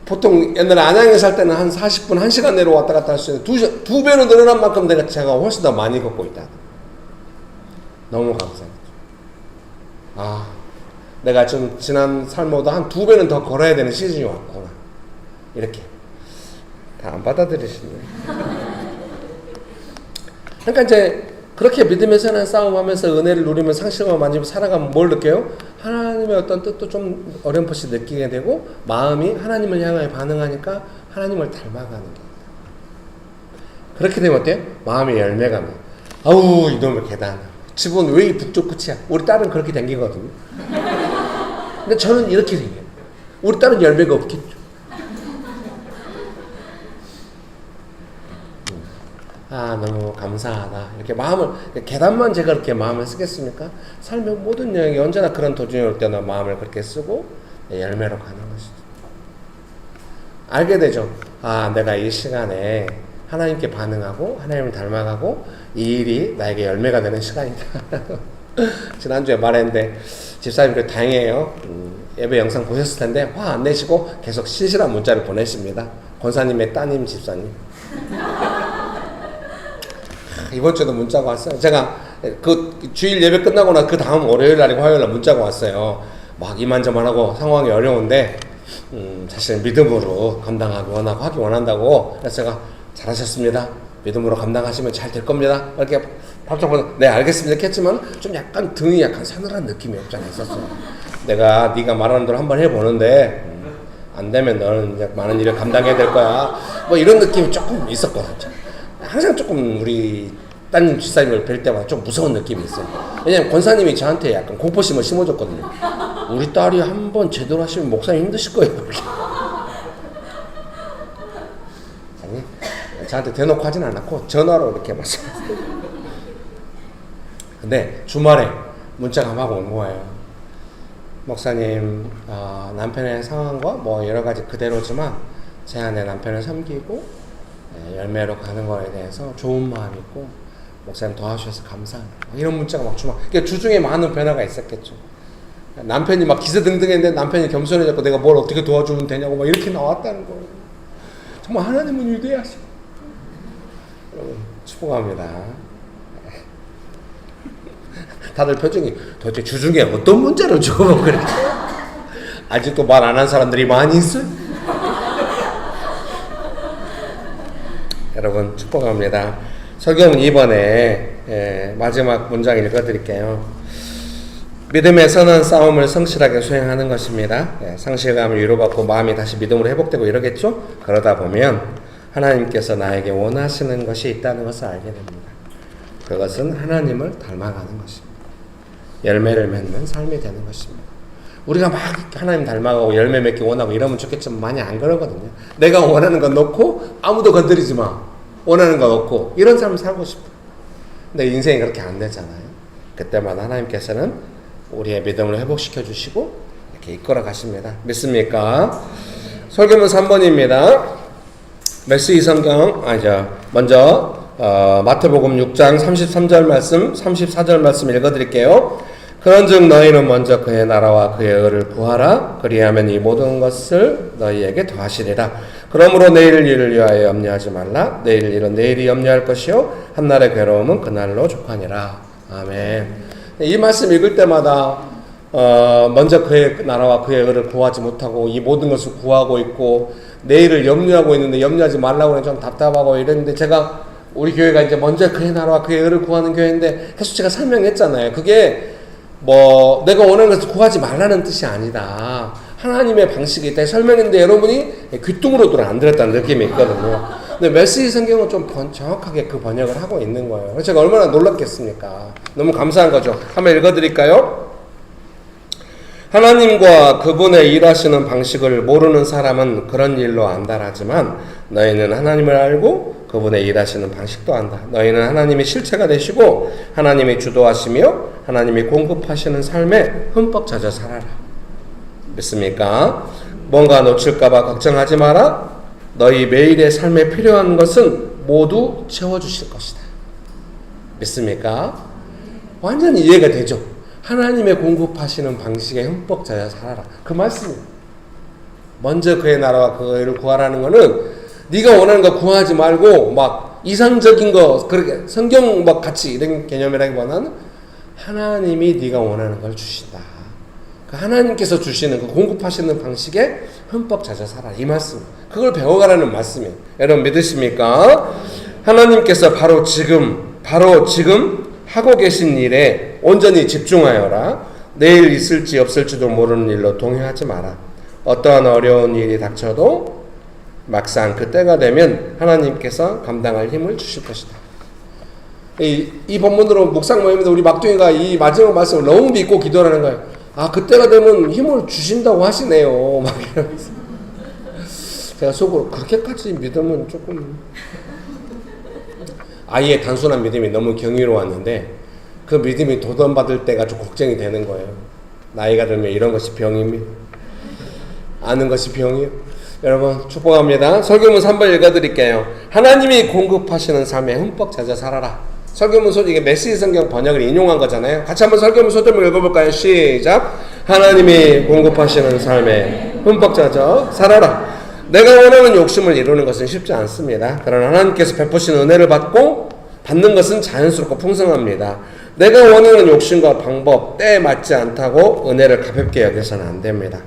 보통 옛날에 안양에 살 때는 한 40분, 1시간 내로 왔다 갔다 할 수 있는 2 배로 늘어난 만큼 제가 훨씬 더 많이 걷고 있다. 너무 감사해요. 아, 내가 좀 지난 삶보다 한 2배는 더 걸어야 되는 시즌이 왔구나. 이렇게 다 안 받아들이시네. 그러니까 이제 그렇게 믿음의 선한 싸움하면서 은혜를 누리면 상실감을 만지고 살아가면 뭘 느껴요? 하나님의 어떤 뜻도 좀 어렴풋이 느끼게 되고 마음이 하나님을 향하여 반응하니까 하나님을 닮아가는 게 그렇게 되면 어때요? 마음의 열매가 나요. 아우 이놈의 계단 집은 왜 이 북쪽 끝이야? 우리 딸은 그렇게 댕기거든요. 근데 저는 이렇게 생겨요. 우리 딸은 열매가 없겠죠. 아 너무 감사하다. 이렇게 마음을 계단만 제가 그렇게 마음을 쓰겠습니까? 삶의 모든 여행이 언제나 그런 도중에 올 때는 마음을 그렇게 쓰고 열매로 가는 것이죠. 알게 되죠. 아 내가 이 시간에 하나님께 반응하고 하나님을 닮아가고 이 일이 나에게 열매가 되는 시간이다. 지난주에 말했는데 집사님 다행이에요. 예배 영상 보셨을 텐데 화 안 내시고 계속 실실한 문자를 보내십니다. 권사님의 따님 집사님. 이번 주에도 문자가 왔어요. 제가 그 주일 예배 끝나고 나 그 다음 월요일 날이고 화요일 날 문자가 왔어요. 막 이만저만하고 상황이 어려운데 사실 믿음으로 감당하기 원하고 하기 원한다고. 그래서 제가 잘하셨습니다. 믿음으로 감당하시면 잘 될 겁니다. 이렇게 답장보다 네 알겠습니다 이렇게 했지만 좀 약간 등이 약간 서늘한 느낌이 없지 않아 있었어요. 내가 네가 말하는 대로 한번 해보는데 안 되면 너는 이제 많은 일을 감당해야 될 거야. 뭐 이런 느낌이 조금 있었거든요. 항상 조금 우리 따님 집사님을 뵐 때마다 좀 무서운 느낌이 있어요. 왜냐면 권사님이 저한테 약간 공포심을 심어줬거든요. 우리 딸이 한번 제대로 하시면 목사님 힘드실 거예요. 아니 저한테 대놓고 하진 않았고 전화로 이렇게 말씀하세요. 근데 주말에 문자가 막 온 거예요. 목사님 남편의 상황과 뭐 여러 가지 그대로지만 제 안에 남편을 섬기고 열매로 가는 거에 대해서 좋은 마음이 있고 목사님 도와주셔서 감사합니다. 이런 문자가 막 그러니까 주중에 많은 변화가 있었겠죠. 남편이 막 기세등등했는데 남편이 겸손해졌고 내가 뭘 어떻게 도와주면 되냐고 막 이렇게 나왔다는 거예요. 정말 하나님은 위대하시고 여러분 축복합니다. 다들 표정이 도대체 주중에 어떤 문자를 주고 그래? 아직도 말 안 한 사람들이 많이 있어요. 여러분 축복합니다. 설교는 이번에 마지막 문장 읽어드릴게요. 믿음의 선한 싸움을 성실하게 수행하는 것입니다. 상실감을 위로받고 마음이 다시 믿음으로 회복되고 이러겠죠? 그러다 보면 하나님께서 나에게 원하시는 것이 있다는 것을 알게 됩니다. 그것은 하나님을 닮아가는 것입니다. 열매를 맺는 삶이 되는 것입니다. 우리가 막 하나님 닮아가고 열매 맺기 원하고 이러면 좋겠지만 많이 안 그러거든요. 내가 원하는 건 넣고 아무도 건드리지 마. 원하는 건 없고 이런 삶을 살고 싶어. 근데 인생이 그렇게 안 되잖아요. 그때마다 하나님께서는 우리의 믿음을 회복시켜 주시고 이렇게 이끌어 가십니다. 믿습니까? 설교문 3번입니다. 메시지 성경 먼저 마태복음 6장 33절 말씀 34절 말씀 읽어드릴게요. 그런즉 너희는 먼저 그의 나라와 그의 의를 구하라. 그리하면 이 모든 것을 너희에게 더하시리라. 그러므로 내일 일을 위하여 염려하지 말라. 내일 일은 내일이 염려할 것이요 한날의 괴로움은 그날로 족하니라. 아멘. 이 말씀 읽을 때마다 먼저 그의 나라와 그의 의를 구하지 못하고 이 모든 것을 구하고 있고 내일을 염려하고 있는데 염려하지 말라고 해서 좀 답답하고 이랬는데, 제가 우리 교회가 이제 먼저 그의 나라와 그의 의를 구하는 교회인데 계속 제가 설명했잖아요. 그게 뭐 내가 원하는 것을 구하지 말라는 뜻이 아니다. 하나님의 방식이 있다 설명했는데 여러분이 귀뚱으로 들어 안 들었다는 느낌이 있거든요. 근데 메시지 성경은 좀 정확하게 그 번역을 하고 있는 거예요. 그래서 제가 얼마나 놀랐겠습니까? 너무 감사한 거죠. 한번 읽어드릴까요? 하나님과 그분의 일하시는 방식을 모르는 사람은 그런 일로 안달하지만 너희는 하나님을 알고 그분의 일하시는 방식도 안다. 너희는 하나님이 실체가 되시고 하나님이 주도하시며 하나님이 공급하시는 삶에 흠뻑 젖어 살아라. 믿습니까? 뭔가 놓칠까봐 걱정하지 마라. 너희 매일의 삶에 필요한 것은 모두 채워주실 것이다. 믿습니까? 완전히 이해가 되죠? 하나님의 공급하시는 방식에 흠뻑 젖어 살아라. 그 말씀이에요. 먼저 그의 나라와 그의 의를 구하라는 거는 네가 원하는 거 구하지 말고 막 이상적인 거 그렇게 성경 막 같이 이런 개념이라기보다는 하나님이 네가 원하는 걸 주신다. 그 하나님께서 주시는 그 공급하시는 방식에 흠뻑 젖어 살아라. 이 말씀. 그걸 배워가라는 말씀이에요. 여러분 믿으십니까? 하나님께서 바로 지금 하고 계신 일에 온전히 집중하여라. 내일 있을지 없을지도 모르는 일로 동요하지 마라. 어떠한 어려운 일이 닥쳐도 막상 그때가 되면 하나님께서 감당할 힘을 주실 것이다. 이 본문으로 묵상 모임인데 우리 막둥이가 이 마지막 말씀을 너무 믿고 기도하는 거예요. 아, 그때가 되면 힘을 주신다고 하시네요. 막 이러면서. 제가 속으로 그렇게까지 믿으면 조금 아이의 단순한 믿음이 너무 경이로웠는데 그 믿음이 도전받을 때가 좀 걱정이 되는 거예요. 나이가 들면 이런 것이 병입니다. 아는 것이 병이에요. 여러분 축복합니다. 설교문 3번 읽어드릴게요. 하나님이 공급하시는 삶에 흠뻑 젖어 살아라. 설교문 소리, 이게 메시지 성경 번역을 인용한 거잖아요. 같이 한번 설교문 소점을 읽어볼까요? 시작. 하나님이 공급하시는 삶에 흠뻑 젖어 살아라. 내가 원하는 욕심을 이루는 것은 쉽지 않습니다. 그러나 하나님께서 베푸신 은혜를 받는 것은 자연스럽고 풍성합니다. 내가 원하는 욕심과 방법, 때에 맞지 않다고 은혜를 가볍게 여겨서는 안 됩니다.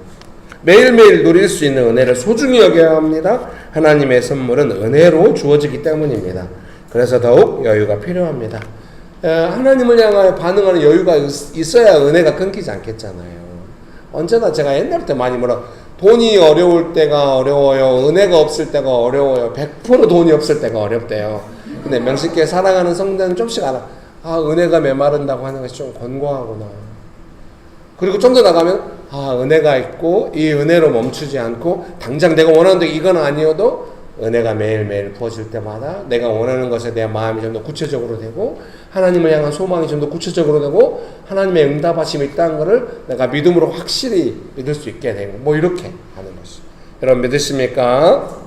매일매일 누릴 수 있는 은혜를 소중히 여겨야 합니다. 하나님의 선물은 은혜로 주어지기 때문입니다. 그래서 더욱 여유가 필요합니다. 하나님을 향하여 반응하는 여유가 있어야 은혜가 끊기지 않겠잖아요. 언제나 제가 옛날 때 많이 돈이 어려울 때가 어려워요. 은혜가 없을 때가 어려워요. 100% 돈이 없을 때가 어렵대요. 근데 명식교회 사랑하는 성도는 좀씩 알아. 아, 은혜가 메마른다고 하는 것이 좀 권고하구나. 그리고 좀 더 나가면 은혜가 있고 이 은혜로 멈추지 않고 당장 내가 원하는데 이건 아니어도 은혜가 매일매일 부어질 때마다 내가 원하는 것에 대한 마음이 좀 더 구체적으로 되고 하나님을 향한 소망이 좀 더 구체적으로 되고 하나님의 응답하심이 있다는 것을 내가 믿음으로 확실히 믿을 수 있게 되고 뭐 이렇게 하는 것이. 여러분 믿으십니까?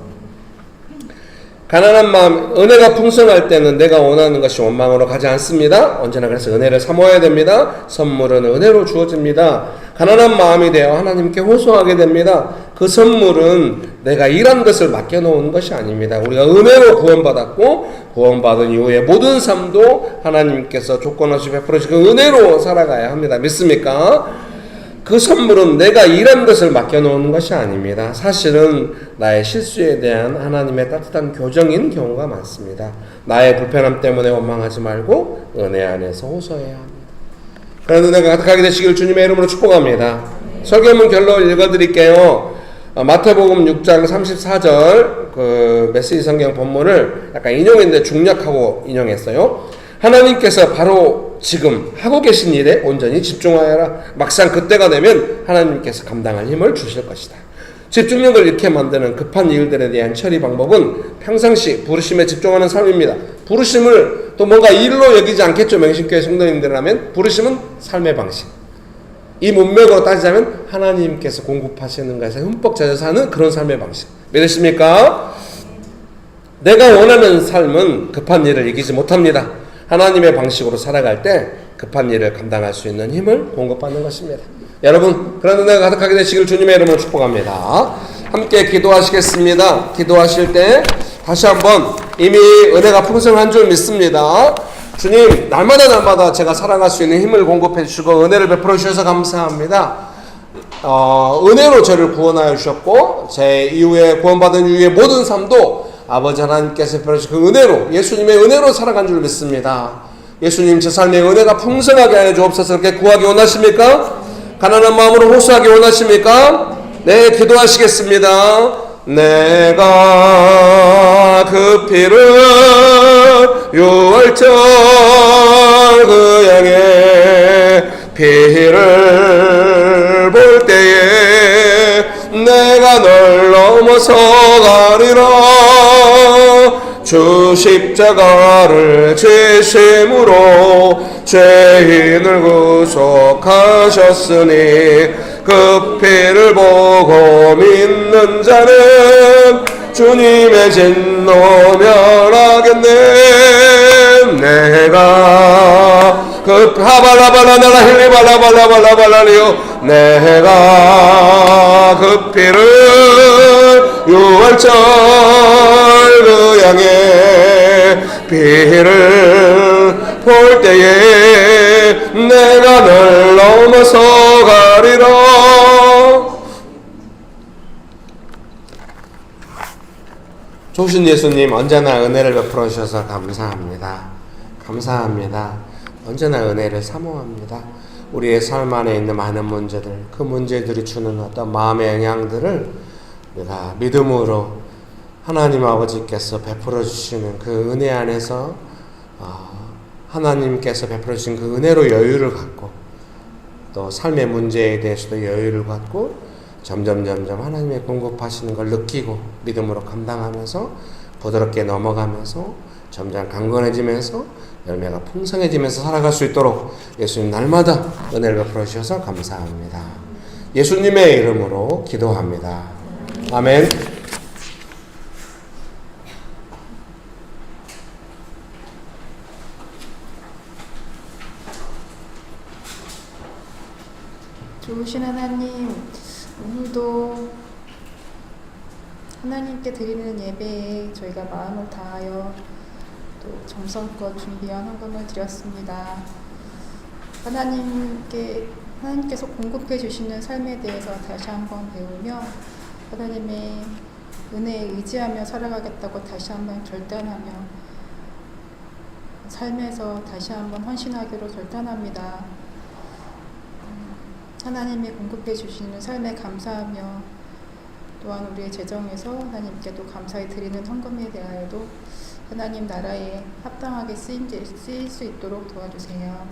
가난한 마음, 은혜가 풍성할 때는 내가 원하는 것이 원망으로 가지 않습니다. 언제나 그래서 은혜를 사모해야 됩니다. 선물은 은혜로 주어집니다. 가난한 마음이 되어 하나님께 호소하게 됩니다. 그 선물은 내가 일한 것을 맡겨놓은 것이 아닙니다. 우리가 은혜로 구원받았고 구원받은 이후에 모든 삶도 하나님께서 조건 없이 베풀어주신 그 은혜로 살아가야 합니다. 믿습니까? 그 선물은 내가 일한 것을 맡겨놓은 것이 아닙니다. 사실은 나의 실수에 대한 하나님의 따뜻한 교정인 경우가 많습니다. 나의 불편함 때문에 원망하지 말고 은혜 안에서 호소해야 합니다. 그런 은혜가 가득하게 되시길 주님의 이름으로 축복합니다. 설교문 결론 읽어드릴게요. 마태복음 6장 34절 그 메시지 성경 본문을 약간 인용했는데 중략하고 인용했어요. 하나님께서 바로 지금 하고 계신 일에 온전히 집중하여라. 막상 그때가 되면 하나님께서 감당할 힘을 주실 것이다. 집중력을 잃게 만드는 급한 일들에 대한 처리 방법은 평상시 부르심에 집중하는 삶입니다. 부르심을 또 뭔가 일로 여기지 않겠죠. 명신교회 성도님들이라면 부르심은 삶의 방식. 이 문맥으로 따지자면 하나님께서 공급하시는 것에 흠뻑 젖어 사는 그런 삶의 방식. 믿으십니까? 내가 원하는 삶은 급한 일을 이기지 못합니다. 하나님의 방식으로 살아갈 때 급한 일을 감당할 수 있는 힘을 공급받는 것입니다. 여러분, 그런 은혜가 가득하게 되시길 주님의 이름으로 축복합니다. 함께 기도하시겠습니다. 기도하실 때 다시 한번 이미 은혜가 풍성한 줄 믿습니다. 주님, 날마다 제가 살아갈 수 있는 힘을 공급해 주시고 은혜를 베풀어 주셔서 감사합니다. 은혜로 저를 구원하여 주셨고 제 이후에 구원받은 이후의 모든 삶도 아버지 하나님께서 베풀어 주신 그 은혜로, 예수님의 은혜로 살아간 줄 믿습니다. 예수님, 제 삶에 은혜가 풍성하게 하여 주옵소서. 그렇게 구하기 원하십니까? 가난한 마음으로 호소하기 원하십니까? 네, 기도하시겠습니다. 내가 그 피를 유월절 그 양의 피를 볼 때에 내가 널 넘어서 가리라. 주 십자가를 지심으로 죄인을 구속하셨으니 그 피를 보고 믿는 자는 주님의 진노 면하겠네. 내가 그 하발라발라나라 힐리발라발라발라발라리요 내가 그 피를 유월절 그 양의 피를 볼 때에 내가 널 넘어서 가리라. 좋으신 예수님, 언제나 은혜를 베풀어 주셔서 감사합니다. 감사합니다. 언제나 은혜를 사모합니다. 우리의 삶 안에 있는 많은 문제들, 그 문제들이 주는 어떤 마음의 영향들을 우리가 믿음으로 하나님 아버지께서 베풀어 주시는 그 은혜 안에서 하나님께서 베풀어 주신 그 은혜로 여유를 갖고 또 삶의 문제에 대해서도 여유를 갖고 점점 하나님의 공급하시는 걸 느끼고 믿음으로 감당하면서 부드럽게 넘어가면서 점점 강건해지면서 열매가 풍성해지면서 살아갈 수 있도록 예수님 날마다 은혜를 베풀어 주셔서 감사합니다. 예수님의 이름으로 기도합니다. 아멘. 좋으신 하나님, 오늘도 하나님께 드리는 예배에 저희가 마음을 다하여 또 정성껏 준비한 헌금을 드렸습니다. 하나님께서 공급해 주시는 삶에 대해서 다시 한번 배우며 하나님의 은혜에 의지하며 살아가겠다고 다시 한번 결단하며 삶에서 다시 한번 헌신하기로 결단합니다. 하나님이 공급해 주시는 삶에 감사하며 또한 우리의 재정에서 하나님께도 감사히 드리는 헌금에 대하여도 하나님 나라에 합당하게 쓰일 수 있도록 도와주세요.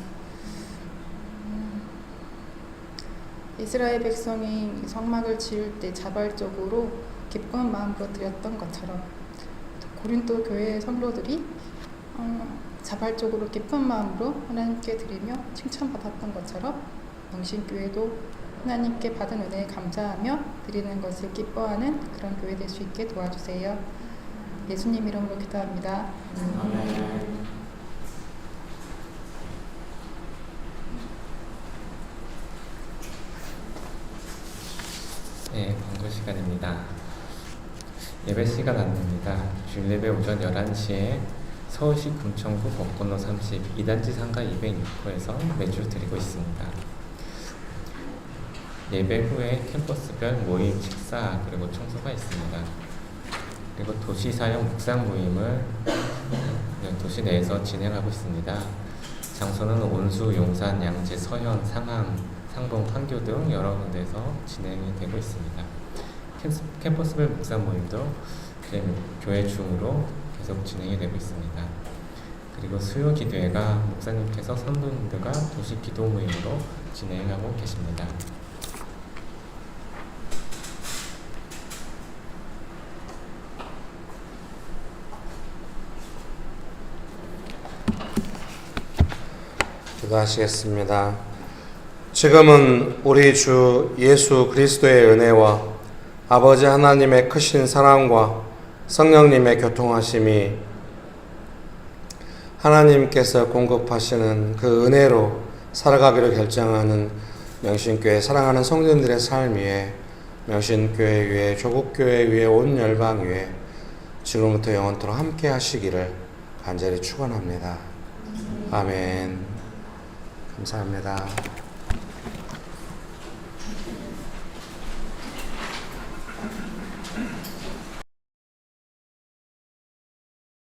이스라엘 백성이 성막을 지을 때 자발적으로 기쁜 마음으로 드렸던 것처럼 고린도 교회 성도들이 자발적으로 기쁜 마음으로 하나님께 드리며 칭찬받았던 것처럼 영신교회도 하나님께 받은 은혜에 감사하며 드리는 것을 기뻐하는 그런 교회 될 수 있게 도와주세요. 예수님 이름으로 기도합니다. 네, 광고 시간입니다. 예배 시간 안내입니다. 주일 예배 오전 11시에 서울시 금천구 법건로 30 2단지 상가 206호에서 매주 드리고 있습니다. 예배 후에 캠퍼스별 모임, 식사 그리고 청소가 있습니다. 그리고 도시사역 묵상 모임을 도시 내에서 진행하고 있습니다. 장소는 온수, 용산, 양재, 서현, 상암, 상동, 판교 등 여러 군데에서 진행이 되고 있습니다. 캠퍼스별 묵상 모임도 교회 중으로 계속 진행이 되고 있습니다. 그리고 수요 기도회가 목사님께서 성도님들과 도시 기도 모임으로 진행하고 계십니다. 기도하시겠습니다. 지금은 우리 주 예수 그리스도의 은혜와 아버지 하나님의 크신 사랑과 성령님의 교통하심이 하나님께서 공급하시는 그 은혜로 살아가기로 결정하는 명신교회 사랑하는 성도님들의 삶 위에, 명신교회 위에, 조국교회 위에, 온 열방 위에 지금부터 영원토록 함께 하시기를 간절히 축원합니다. 아멘. 감사합니다.